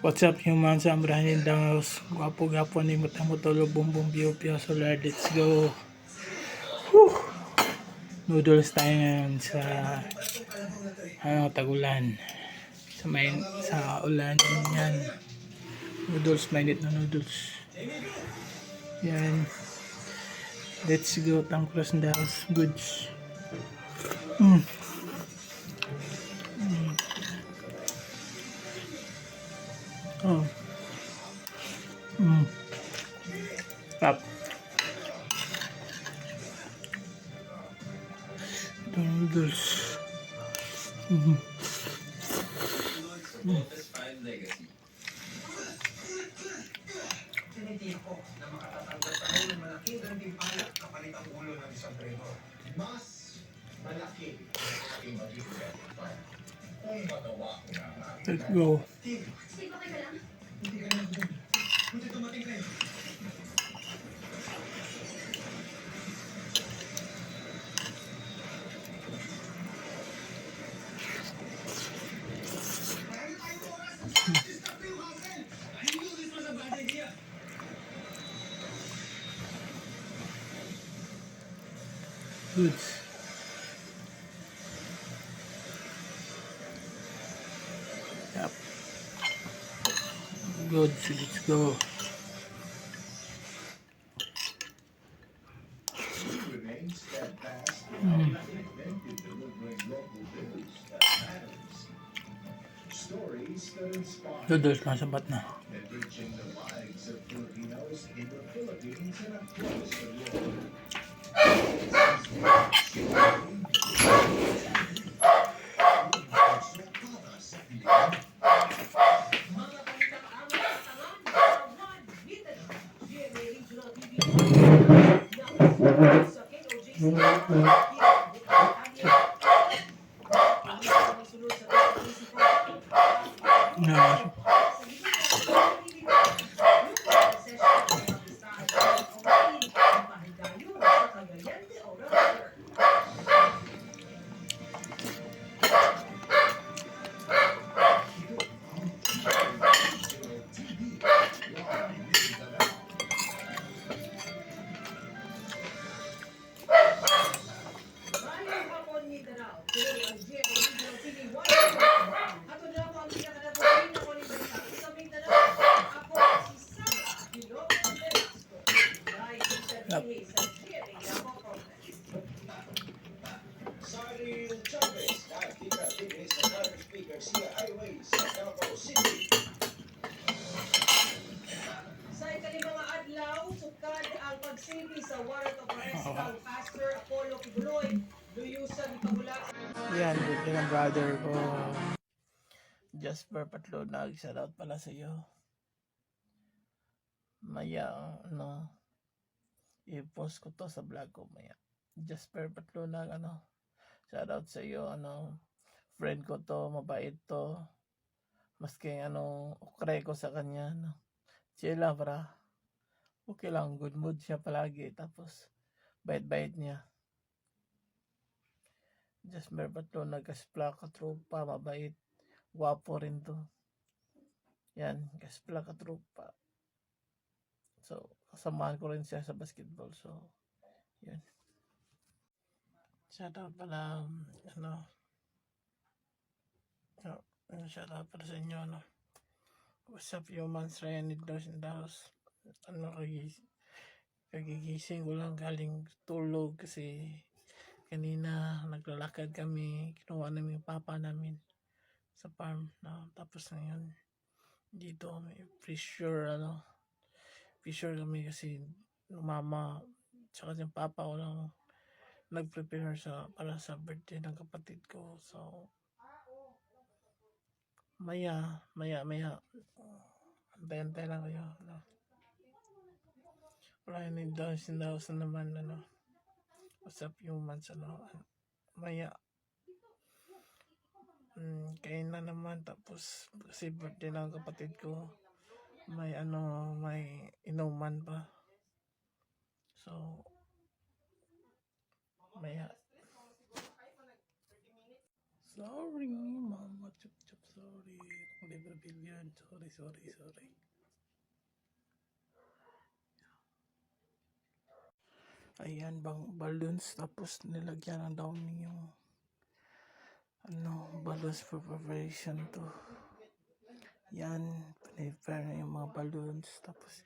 What's up humans, I'm Brian Dangos. Gwapo-gwapo ni mutamutulog bumbong biyo-biyo solar. Let's go. Whew! Noodles tayo ngayon sa tagulan. Sa ulan yan. Noodles, mainit na noodles. Yan. Let's go. Tangkros in the house. Goods. Oh. Tap. The noodles. Tinitiko na makatatanggap tayo ng malaking gantimpala kapalit ang ulo ng isang traidor. Mas malaki ang ating magiging kung magawa ko na ang ating Let's go. Steve, okay ka lang? Hindi ka lang dun. Buti tumating kayo. Goods. Yep. Goods. Let's go. Remain steadfast and invented delivering local news that matters. Stories that inspire. Noodles, masabat na. Enriching the lives of Filipinos in the Philippines and across the world. No. Sa ikalimang adlaw, sukad ang pagsilbi sa warrant of arrest ng Pastor Apollo Kibuloy, luyusan pagula. Yan, good ng brother ko. Jasper Patlonag, shoutout pala sa iyo. Maya, i-post ko to sa vlog ko maya. Jasper Patlonag, shoutout sa iyo, friend ko to, mabait to. Maski ukre ko sa kanya, Sila para okay lang, good mood siya palagi, tapos bait-bait niya. Jasper Patlonag, kaspla katropa, mabait. Guwapo rin to. Yan, kaspla katropa. So, kasamahan ko rin siya sa basketball. So, yan. Shoutout pala, shoutout pala sa inyo, What's up, humans? Ryan Nidlos in the house. Kagigising ko lang galing tulog kasi kanina naglalakad kami. Kinuha namin yung papa namin sa farm. Tapos ngayon, dito may pressure kami kasi mama tsaka yung papa ko lang nag-prepare para sa birthday ng kapatid ko. So maya antay lang kayo, wala na down sa naman, what's up humans, maya kain na naman, tapos kasi birthday ng kapatid ko, may inuman pa, so maya. Sorry mama, chup sorry. Libreville yun. Sorry. Ayan, balloons. Tapos nilagyan ng downy yung balloons for preparation to. Yan, prepare na yung mga balloons. Tapos,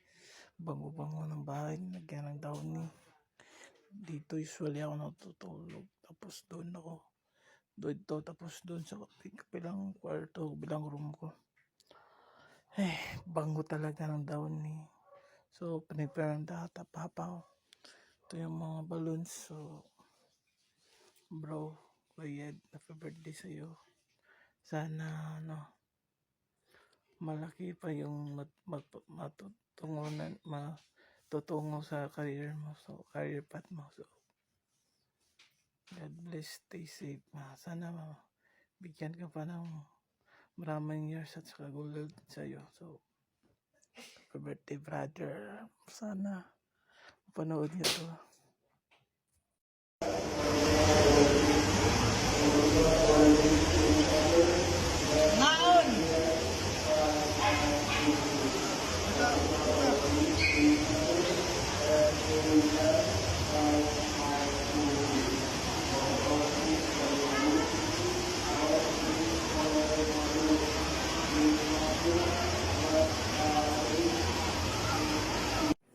bango-bango ng bahay. Nilagyan ng downy. Dito usually ako natutulog. Tapos doon ako. Tapos doon sa kabilang kwarto, bilang room ko. Bango talaga ng downy. So, prepare ng data, papa. Ito yung mga balloons. So, bro, Kuya Ed, happy birthday sa'yo. Sana, malaki pa yung matutungo sa career mo. So, career path mo. So, God bless, stay safe. Sana, bigyan ka pa ng maraming years at saka gold sa'yo. So, happy birthday, brother. Sana, mapanood niyo to.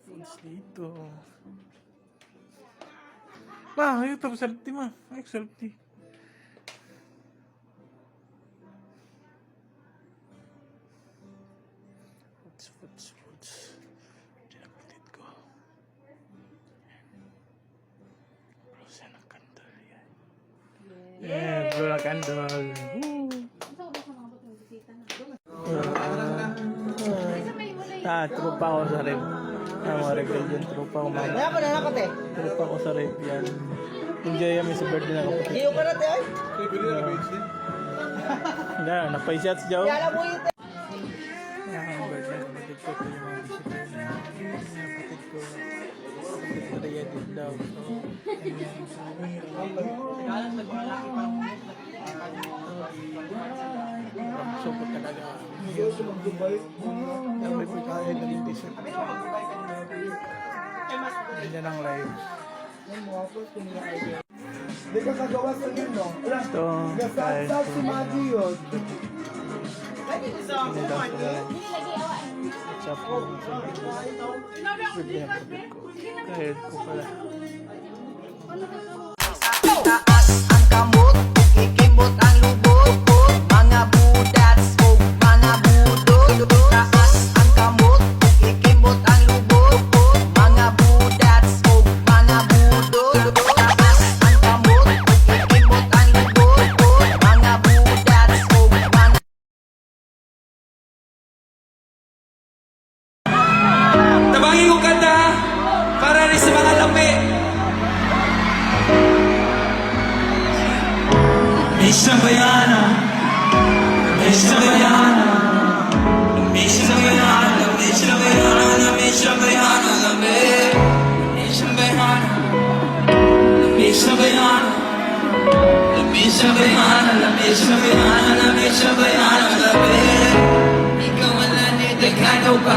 Foods dito. Ito pa selfie ma. Selfie. Foods. Pinapatid ko. Bro, sana kandal yan. Yeah, bro, na kandal. Tropa ko sa rep. Mga rebellion, tropa ko mama. Kaya pa na nakate. Tropa ko sa rep yan. Enjoy kami sa birthday na kapatid. Iyo ka natin ay. Napaisat si Joe. Kaya mo yun. Ang birthday na kapatid ko. Ito yung mga bisita niya. Kapatid ko. Kapatid ko rin din daw. So, talaga. May pagkain na hindi siya. Ganyan ang live. Hindi ka kagawa sa yun, no? Ito, guys. Nasasab si Madi yun. What's up po? Birthday ng kapatid ko. Kahit ko pala. Taas ang kamot, ikimot ang lubot. Mga budats o mga budol. Taas ang kamot, ikimot ang lubot. Mga budats o mga budol. Taas ang kamot, ikimot ang lubot. Mga budats o mga... Tabangin ko kanta ha, para rin sa mga lampi. Isang bayana, isang bayana, isang bayana, isang bayana, isang bayana, lampi. Isang bayana, isang bayana, isang bayana, isang bayana, isang bayana, lampi. Ikaw ang nanit, ikaw pa